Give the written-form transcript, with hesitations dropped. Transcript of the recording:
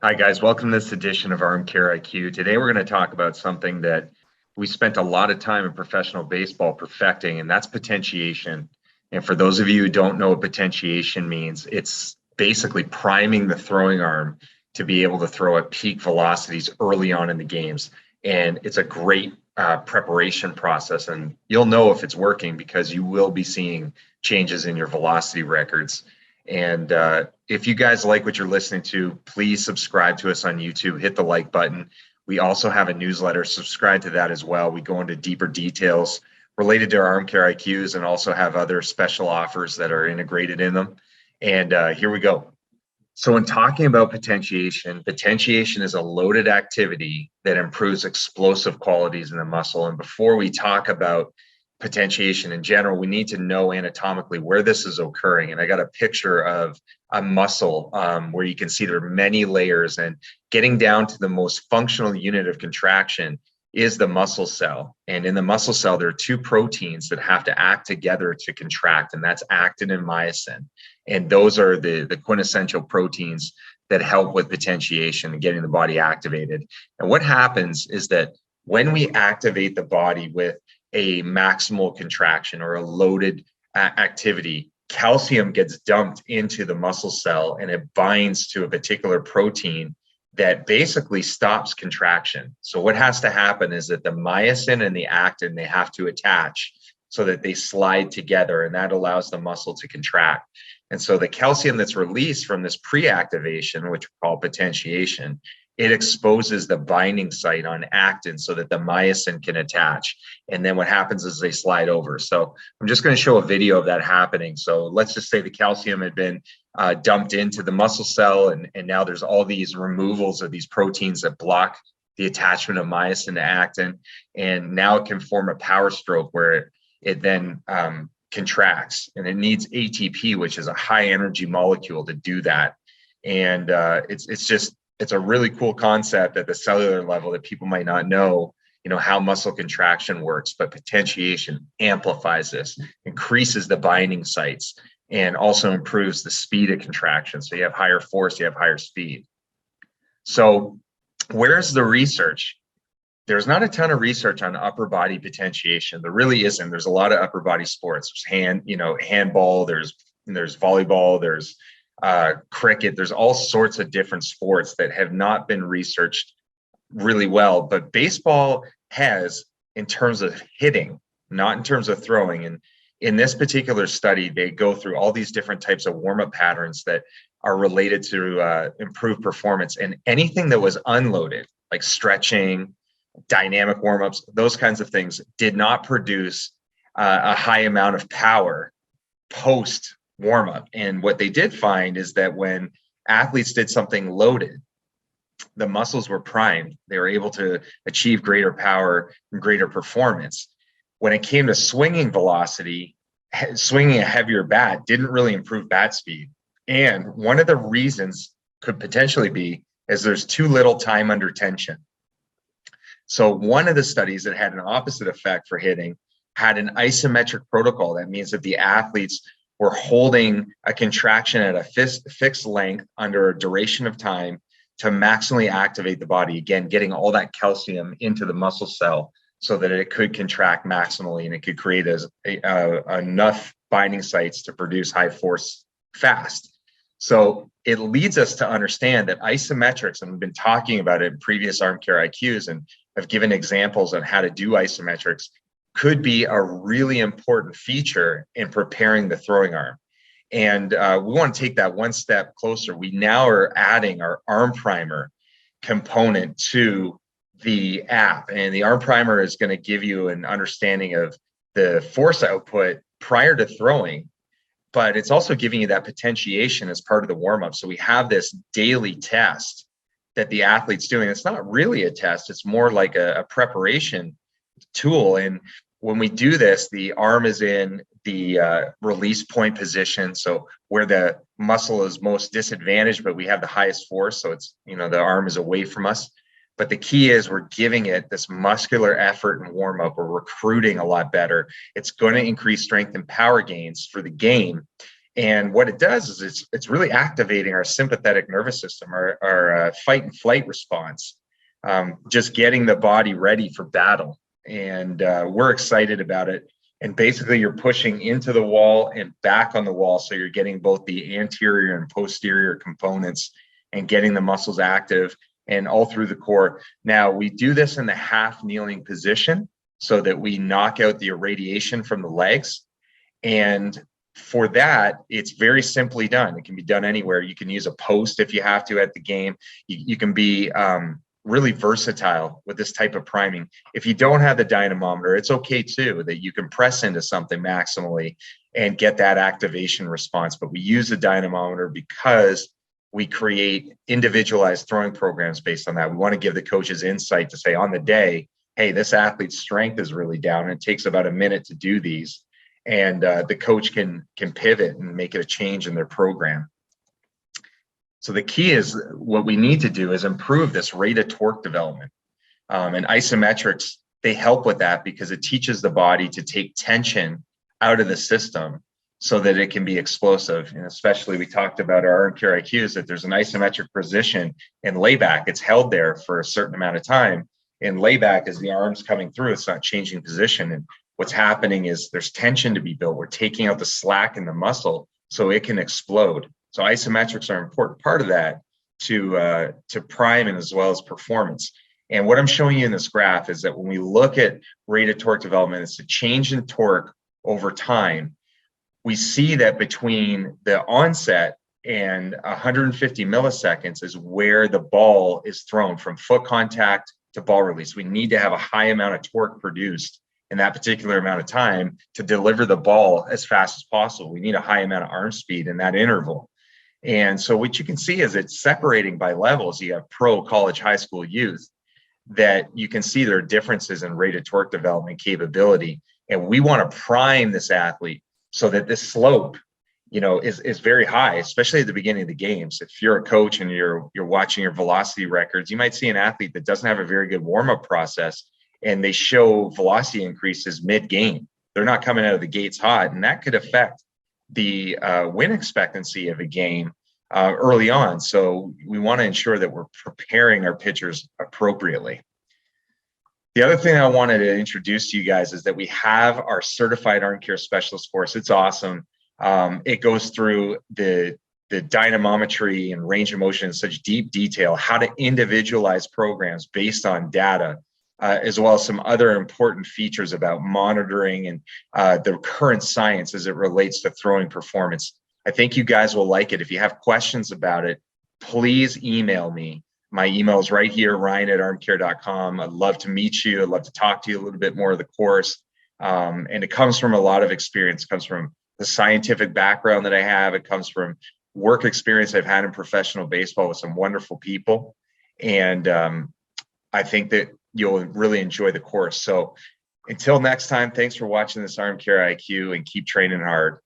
Hi guys, welcome to this edition of ArmCareIQ. Today we're going to talk about something that we spent a lot of time in professional baseball perfecting, and that's potentiation. And for those of you who don't know what potentiation means, it's basically priming the throwing arm to be able to throw at peak velocities early on in the games. And it's a great preparation process, and you'll know if it's working because you will be seeing changes in your velocity records. And if you guys like what you're listening to, please subscribe to us on YouTube, hit the like button. We also have a newsletter, subscribe to that as well. We go into deeper details related to our ArmCare IQs and also have other special offers that are integrated in them. And here we go. So when talking about potentiation, potentiation is a loaded activity that improves explosive qualities in the muscle. And before we talk about potentiation in general, we need to know anatomically where this is occurring. And I got a picture of a muscle where you can see there are many layers, and getting down to the most functional unit of contraction is the muscle cell. And in the muscle cell, there are two proteins that have to act together to contract, and that's actin and myosin. And those are the quintessential proteins that help with potentiation and getting the body activated. And what happens is that when we activate the body with a maximal contraction or a loaded activity, calcium gets dumped into the muscle cell and it binds to a particular protein that basically stops contraction. So what has to happen is that the myosin and the actin, they have to attach so that they slide together, and that allows the muscle to contract. And so the calcium that's released from this pre-activation, which we call potentiation, it exposes the binding site on actin so that the myosin can attach. And then what happens is they slide over. So I'm just going to show a video of that happening. So let's just say the calcium had been dumped into the muscle cell, and now there's all these removals of these proteins that block the attachment of myosin to actin. And now it can form a power stroke where it then contracts, and it needs ATP, which is a high energy molecule, to do that. And it's a really cool concept at the cellular level that people might not know, how muscle contraction works, but potentiation amplifies this, increases the binding sites, and also improves the speed of contraction. So you have higher force, you have higher speed. So where's the research? There's not a ton of research on upper body potentiation. There really isn't. There's a lot of upper body sports. There's handball, there's volleyball, there's cricket, there's all sorts of different sports that have not been researched really well, but baseball has, in terms of hitting, not in terms of throwing. And in this particular study, they go through all these different types of warm-up patterns that are related to improved performance, and anything that was unloaded, like stretching, dynamic warm-ups, those kinds of things, did not produce a high amount of power post warm-up. And what they did find is that when athletes did something loaded, the muscles were primed. They were able to achieve greater power and greater performance. When it came to swinging velocity, swinging a heavier bat didn't really improve bat speed. And one of the reasons could potentially be is there's too little time under tension. So one of the studies that had an opposite effect for hitting had an isometric protocol. That means that the athletes were holding a contraction at a fixed length under a duration of time to maximally activate the body, again, getting all that calcium into the muscle cell so that it could contract maximally and it could create enough binding sites to produce high force fast. So it leads us to understand that isometrics, and we've been talking about it in previous ArmCare IQs and have given examples on how to do isometrics, could be a really important feature in preparing the throwing arm. And we want to take that one step closer. We now are adding our arm primer component to the app. And the arm primer is going to give you an understanding of the force output prior to throwing, but it's also giving you that potentiation as part of the warm-up. So we have this daily test that the athlete's doing. It's not really a test. It's more like a preparation tool. And when we do this, the arm is in the release point position. So where the muscle is most disadvantaged, but we have the highest force. So it's, the arm is away from us. But the key is we're giving it this muscular effort and warm up. We're recruiting a lot better. It's going to increase strength and power gains for the game. And what it does is it's really activating our sympathetic nervous system, our fight and flight response, just getting the body ready for battle. And we're excited about it. And basically, you're pushing into the wall and back on the wall. So you're getting both the anterior and posterior components and getting the muscles active and all through the core. Now, we do this in the half kneeling position so that we knock out the irradiation from the legs. And for that, it's very simply done. It can be done anywhere. You can use a post if you have to at the game. You can be really versatile with this type of priming. If you don't have the dynamometer, it's okay too, that you can press into something maximally and get that activation response. But we use the dynamometer because we create individualized throwing programs based on that. We want to give the coaches insight to say on the day, hey, this athlete's strength is really down. And it takes about a minute to do these. And the coach can pivot and make it a change in their program. So the key is what we need to do is improve this rate of torque development. And isometrics, they help with that because it teaches the body to take tension out of the system so that it can be explosive. And especially we talked about our ArmCareIQ is that there's an isometric position in layback. It's held there for a certain amount of time. In layback, as the arm's coming through, it's not changing position. And what's happening is there's tension to be built. We're taking out the slack in the muscle so it can explode. So isometrics are an important part of that to prime and as well as performance. And what I'm showing you in this graph is that when we look at rate of torque development, it's a change in torque over time. We see that between the onset and 150 milliseconds is where the ball is thrown from foot contact to ball release. We need to have a high amount of torque produced in that particular amount of time to deliver the ball as fast as possible. We need a high amount of arm speed in that interval. And so what you can see is it's separating by levels. You have pro, college, high school, youth, that you can see there are differences in rate of torque development capability. And we want to prime this athlete so that this slope, is very high, especially at the beginning of the games. If you're a coach and you're watching your velocity records, you might see an athlete that doesn't have a very good warm-up process and they show velocity increases mid-game. They're not coming out of the gates hot, and that could affect the win expectancy of a game early on. So we want to ensure that we're preparing our pitchers appropriately. The other thing I wanted to introduce to you guys is that we have our certified arm care specialist course. It's awesome. It goes through the dynamometry and range of motion in such deep detail, how to individualize programs based on data, as well as some other important features about monitoring and the current science as it relates to throwing performance. I think you guys will like it. If you have questions about it, please email me. My email is right here, ryan@armcare.com. I'd love to meet you. I'd love to talk to you a little bit more of the course. And it comes from a lot of experience. It comes from the scientific background that I have. It comes from work experience I've had in professional baseball with some wonderful people. And I think that you'll really enjoy the course. So until next time, thanks for watching this ArmCareIQ and keep training hard.